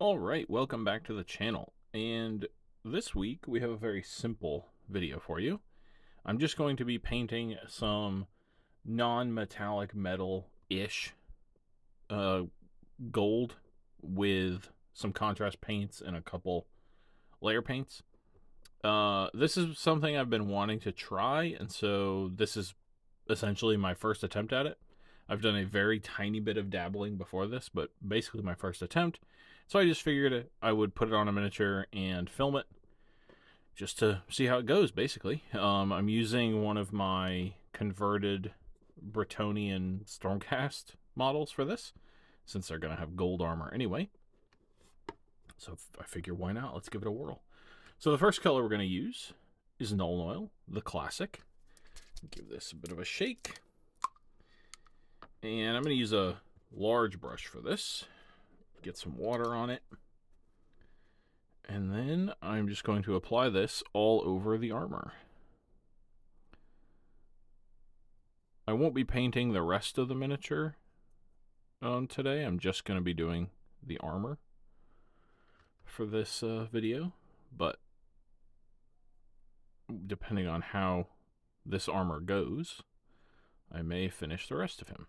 Alright, welcome back to the channel. And this week we have a very simple video for you. I'm just going to be painting some non-metallic metal-ish gold with some contrast paints and a couple layer paints. This is something I've been wanting to try, and so this is essentially my first attempt at it. I've done a very tiny bit of dabbling before this, but basically my first attempt. So I just figured I would put it on a miniature and film it just to see how it goes, basically. I'm using one of my converted Bretonnian Stormcast models for this, since they're going to have gold armor anyway. So I figure, why not? Let's give it a whirl. So the first color we're going to use is Null Oil, the classic. Give this a bit of a shake. And I'm going to use a large brush for this. Get some water on it. And then I'm just going to apply this all over the armor. I won't be painting the rest of the miniature today. I'm just going to be doing the armor for this video. But depending on how this armor goes, I may finish the rest of him.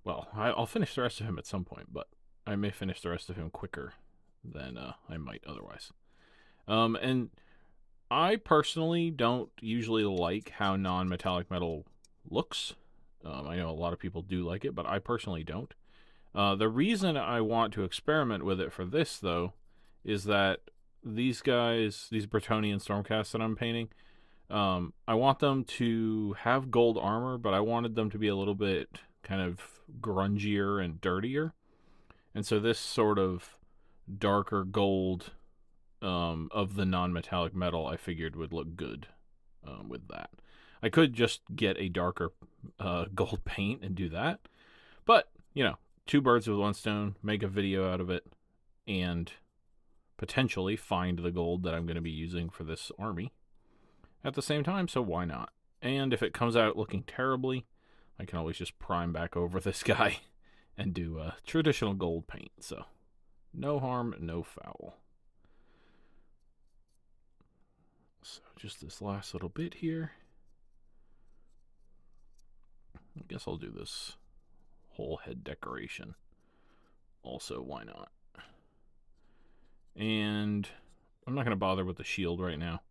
Well, I'll finish the rest of him at some point, but I may finish the rest of him quicker than I might otherwise. And I personally don't usually like how non-metallic metal looks. I know a lot of people do like it, but I personally don't. The reason I want to experiment with it for this, though, is that these guys, these Bretonnian Stormcasts that I'm painting, I want them to have gold armor, but I wanted them to be a little bit kind of grungier and dirtier. And so this sort of darker gold of the non-metallic metal I figured would look good with that. I could just get a darker gold paint and do that. But, you know, two birds with one stone, make a video out of it, and potentially find the gold that I'm going to be using for this army at the same time, so why not? And if it comes out looking terribly, I can always just prime back over this guy and do a traditional gold paint. So no harm, no foul. So just this last little bit here. I guess I'll do this whole head decoration. Also, why not? And I'm not going to bother with the shield right now.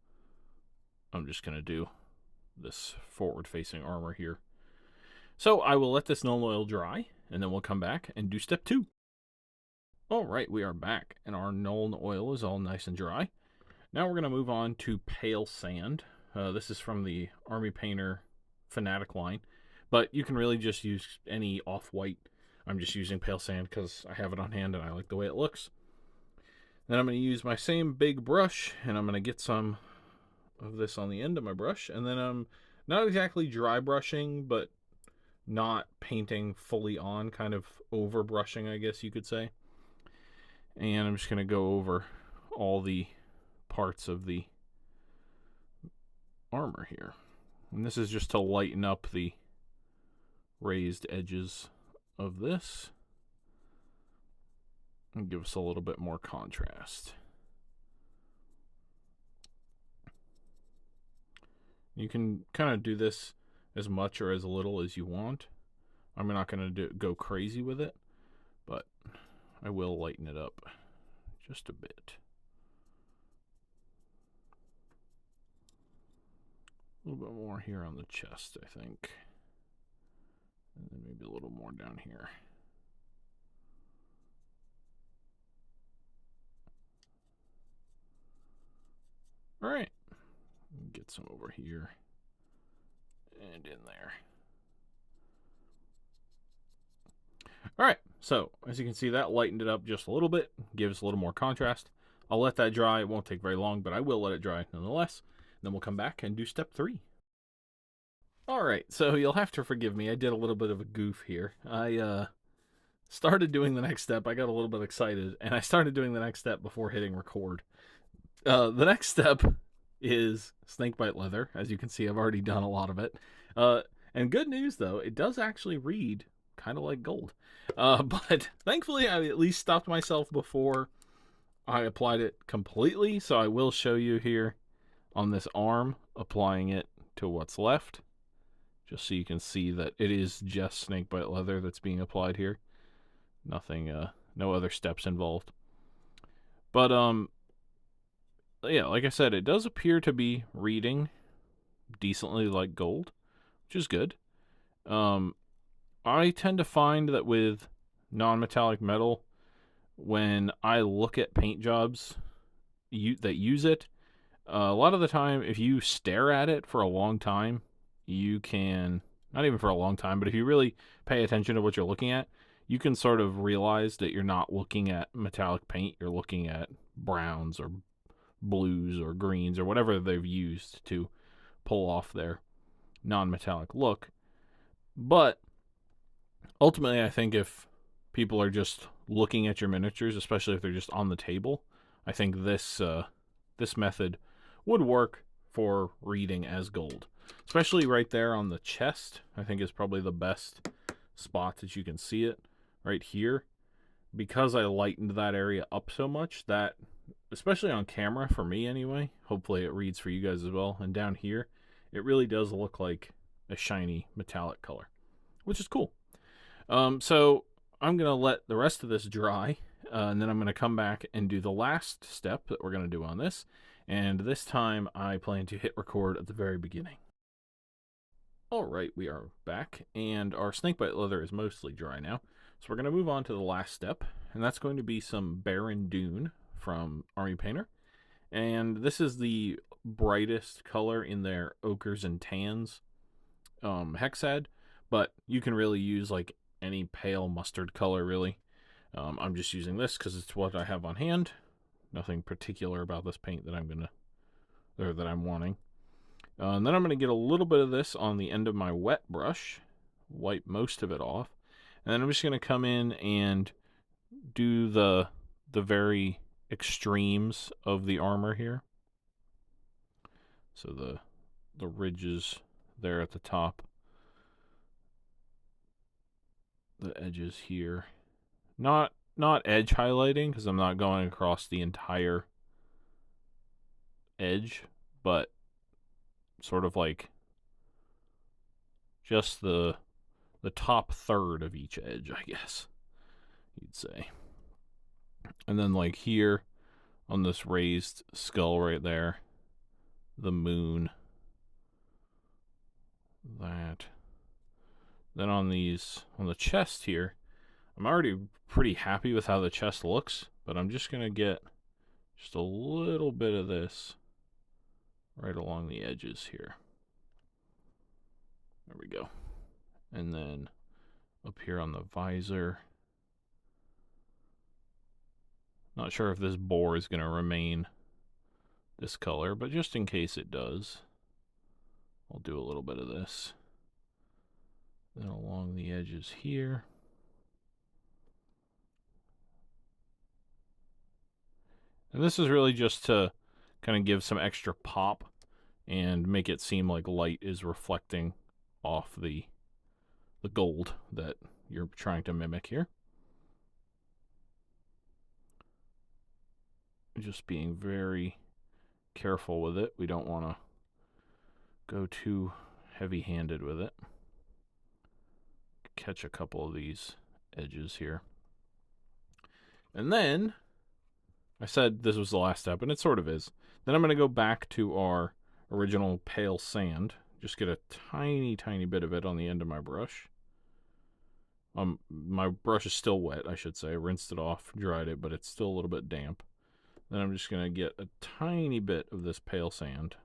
I'm just going to do this forward-facing armor here. So I will let this null oil dry, and then we'll come back and do step 2. Alright, we are back, and our null oil is all nice and dry. Now we're going to move on to pale sand. This is from the Army Painter Fanatic line, but you can really just use any off-white. I'm just using pale sand because I have it on hand and I like the way it looks. Then I'm going to use my same big brush, and I'm going to get some of this on the end of my brush, and then I'm not exactly dry brushing, but not painting fully on, kind of over brushing, I guess you could say. And I'm just going to go over all the parts of the armor here. And this is just to lighten up the raised edges of this and give us a little bit more contrast. You can kind of do this as much or as little as you want. I'm not going to go crazy with it, but I will lighten it up just a bit. A little bit more here on the chest, I think. And then maybe a little more down here. All right. Get some over here and in there. All right, so as you can see, that lightened it up just a little bit, gives a little more contrast. I'll let that dry. It won't take very long, but I will let it dry nonetheless. Then we'll come back and do step 3. All right, so you'll have to forgive me. I did a little bit of a goof here. I started doing the next step. I got a little bit excited, and I started doing the next step before hitting record. The next step is snakebite leather. As you can see, I've already done a lot of it. And good news, though, it does actually read kind of like gold. But thankfully, I at least stopped myself before I applied it completely. So I will show you here on this arm, applying it to what's left, just so you can see that it is just snakebite leather that's being applied here. Nothing, no other steps involved. But yeah, like I said, it does appear to be reading decently like gold, which is good. I tend to find that with non-metallic metal, when I look at paint jobs that use it, a lot of the time, if you stare at it for a long time, you can, not even for a long time, but if you really pay attention to what you're looking at, you can sort of realize that you're not looking at metallic paint, you're looking at browns or blues or greens or whatever they've used to pull off their non-metallic look. But ultimately, I think if people are just looking at your miniatures, especially if they're just on the table, I think this method would work for reading as gold. Especially right there on the chest, I think is probably the best spot that you can see it right here. Because I lightened that area up so much, that, especially on camera, for me anyway, hopefully it reads for you guys as well, and down here, it really does look like a shiny metallic color, which is cool. So I'm going to let the rest of this dry, and then I'm going to come back and do the last step that we're going to do on this. And this time I plan to hit record at the very beginning. Alright, we are back, and our snakebite leather is mostly dry now. So we're going to move on to the last step, and that's going to be some Baron Dune from Army Painter. And this is the brightest color in their ochres and tans hexad, but you can really use like any pale mustard color, really. I'm just using this because it's what I have on hand. Nothing particular about this paint that I'm wanting. And then I'm going to get a little bit of this on the end of my wet brush, wipe most of it off, and then I'm just going to come in and do the very extremes of the armor here. So the ridges there at the top, the edges here. Not edge highlighting, because I'm not going across the entire edge, but sort of like just the top third of each edge, I guess you'd say. And then like here on this raised skull right there, the moon, that. Then on the chest here, I'm already pretty happy with how the chest looks, but I'm just going to get just a little bit of this right along the edges here. There we go. And then up here on the visor. Not sure if this bore is going to remain this color, but just in case it does, I'll do a little bit of this. Then along the edges here. And this is really just to kind of give some extra pop and make it seem like light is reflecting off the gold that you're trying to mimic here. Just being very careful with it. We don't want to go too heavy-handed with it. Catch a couple of these edges here. And then, I said this was the last step, and it sort of is. Then I'm going to go back to our original pale sand. Just get a tiny, tiny bit of it on the end of my brush. My brush is still wet, I should say. I rinsed it off, dried it, but it's still a little bit damp. Then I'm just going to get a tiny bit of this pale sand.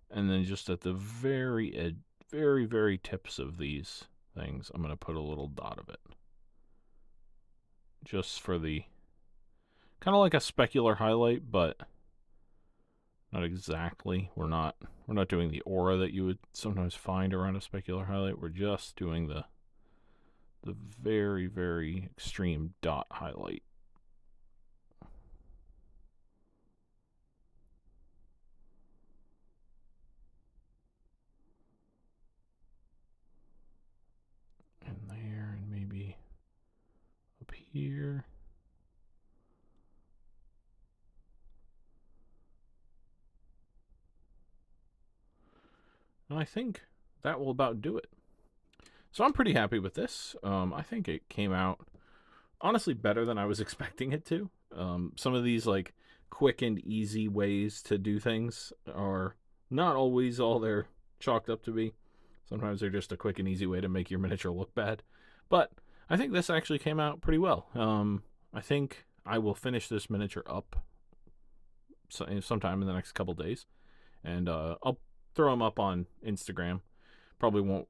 And then just at the very edge, very, very tips of these things, I'm going to put a little dot of it. Just for the, kind of like a specular highlight, but not exactly. We're not doing the aura that you would sometimes find around a specular highlight. We're just doing the very, very extreme dot highlight. here. And I think that will about do it. So I'm pretty happy with this. I think it came out honestly better than I was expecting it to. Some of these like quick and easy ways to do things are not always all they're chalked up to be. Sometimes they're just a quick and easy way to make your miniature look bad. But I think this actually came out pretty well. I think I will finish this miniature up sometime in the next couple days. And I'll throw them up on Instagram. Probably won't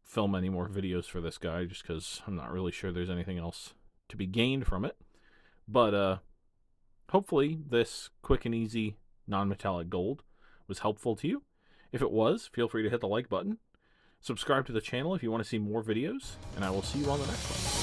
film any more videos for this guy just because I'm not really sure there's anything else to be gained from it. But hopefully this quick and easy non-metallic gold was helpful to you. If it was, feel free to hit the like button. Subscribe to the channel if you want to see more videos, and I will see you on the next one.